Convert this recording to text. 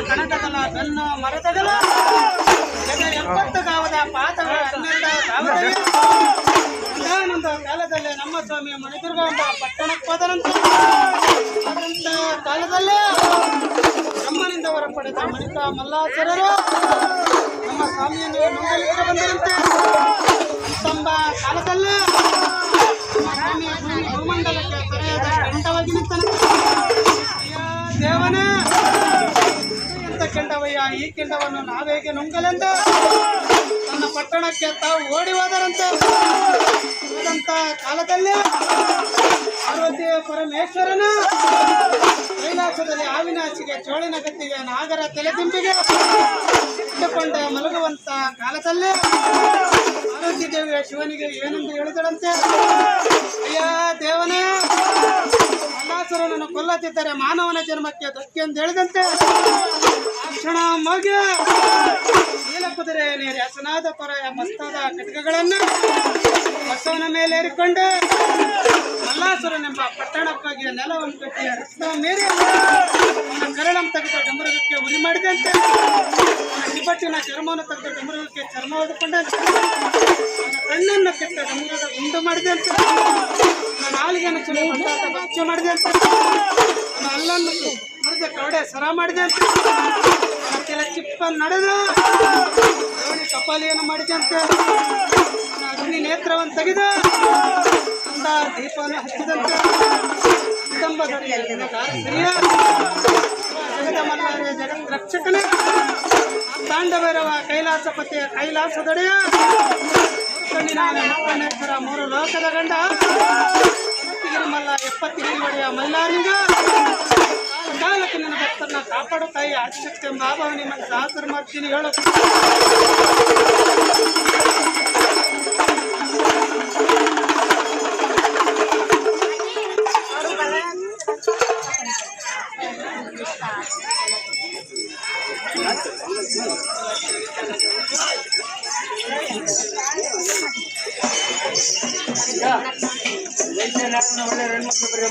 ಕಣದಗಲ ಬೆನ್ನು ಮರದಗಲ ಎಪ್ಪತ್ತು ಗಾವದ ಪಾತಗಳ 12 ಒಂದಾನೊಂದು ಕಾಲದಲ್ಲಿ ನಮ್ಮ ಸ್ವಾಮಿ ಮಣಿದುರ್ಗ ಎಂಬ ಪಟ್ಟಣಕ್ಕೆ ಹೋದರಂತ ಕಾಲದಲ್ಲೇ ಬ್ರಹ್ಮನಿಂದ ಹೊರ ಪಡೆದ ಮಣಿಕ ಮಲ್ಲಾಸುರರು ನಮ್ಮ ಸ್ವಾಮಿಯನ್ನು ನೋಡಲಿಕ್ಕೆ ಬಂದರಂತೆ. ಅಂತಂಬ ಕಾಲದಲ್ಲೇ ನಮ್ಮ ಸ್ವಾಮಿಯ ಭೂಮಂಡಲಕ್ಕೆ ಕರೆಯದ ಕೆಂಡವಾಗಿ ನಿಂತನಂತೆ. ದೇವನೇ ಎಂತ ಕೆಂಡವಯ್ಯ, ಈ ಕೆಂಡವನ್ನು ನಾವೇಗೆ ನುಂಗಲೆಂದು ತನ್ನ ಪಟ್ಟಣಕ್ಕೆ ತಾವು ಓಡಿ ಹೋದರಂತೆ. ಹೋದಂತ ಕಾಲದಲ್ಲಿ ಪಾರ್ವತಿ ಪರಮೇಶ್ವರನ ಕೈಲಾಸದಲ್ಲಿ ಆವಿನಾಚಿಗೆ ಚೋಳಿನ ಗತ್ತಿಗೆ ನಾಗರ ತಲೆದಿಂಬಿಗೆ ಇಟ್ಟುಕೊಂಡ ಮಲಗುವಂತ ಕಾಲದಲ್ಲಿ ಪಾರ್ವತಿ ದೇವಿಯ ಶಿವನಿಗೆ ಏನೆಂದು ಹೇಳಿದಳಂತೆ. ಅಯ್ಯ ದೇವನೇ, ಮಲ್ಲಾಸುರನನ್ನು ಕೊಲ್ಲದಿದ್ದರೆ ಮಾನವನ ಜನ್ಮಕ್ಕೆ ಧಕ್ಕೆ ಎಂದು ಹೇಳಿದಂತೆ ಆ ಕ್ಷಣ ಮಗ ನೀಲಕುದುರೆ ನೀರಿ ಹಸನಾದ ತೊರೆಯ ಮಸ್ತಾದ ಕಟಕಗಳನ್ನು ಬಸವನ ಮೇಲೆ ಏರಿಕೊಂಡು ಮಲ್ಲಾಸುರನೆಂಬ ಪಟ್ಟಣಕ್ಕಾಗಿ ನೆಲವನ್ನು ಕಟ್ಟಿ ರಕ್ತ ಮೀರಿ ಅವನ ಕರಳಂ ತೆಗೆದ ಡಮರುಗಕ್ಕೆ ಉರಿ ಮಾಡಿದಂತೆ. ಅವನ ಕಿಬ್ಬಟ್ಟಿನ ಚರ್ಮವನ್ನು ತೆಗೆದ ಡಮರುಗಕ್ಕೆ ಚರ್ಮ ಹೊಡೆದುಕೊಂಡಂತೆ. ಅವನ ಕಣ್ಣನ್ನು ಕೆತ್ತ ಡಮರುಗ ಗುಂಡು ಮಾಡಿದಂತೆ. ಅವನ ನಾಲಿಗೆಯನ್ನು ಚುಳಿ ಬಂದಾದ ಭಕ್ಷ್ಯ ಮಾಡಿದಂತೆ. ಅವನ ಅಲ್ಲನ್ನು ಮುರಿದ ಕವಡೆ ಸರ ಮಾಡಿದಂತೆ. ಅವನ ಕೆಲ ಚಿಪ್ಪನ್ನು ನಡೆದು ಧೋಣಿ ಕಪಾಲಿಯನ್ನು ಮಾಡಿದಂತೆ. ಅವನ ಅಗ್ನಿ ನೇತ್ರವನ್ನು ತೆಗೆದು ಅಂದ ದೀಪವನ್ನು ಹಚ್ಚಿದಂತೆ. ಜಗತ್ ರಕ್ಷಕನೇ ತಾಂಡವೈರವ ಕೈಲಾಸಪತಿಯ ಕೈಲಾಸದೊಡೆಯ ಮಕ್ಕಳೇಶ್ವರ 3 ಲೋಕದ ಗಂಡ ಮಲ್ಲ 70 ಒಡೆಯ ಮಲ್ಲಾರಿಂಗ ಕಾಲಕ್ಕೆ ನನ್ನ ಭಕ್ತರನ್ನ ಕಾಪಾಡು ತಾಯಿ ಆದಿಶಕ್ತಿ ಎಂಬ ಭಾವ ನಿಮ್ಮನ್ನು ದಾಸರು ಮಾಡ್ತೀನಿ ಹೇಳು. ಒಳ್ಳೆ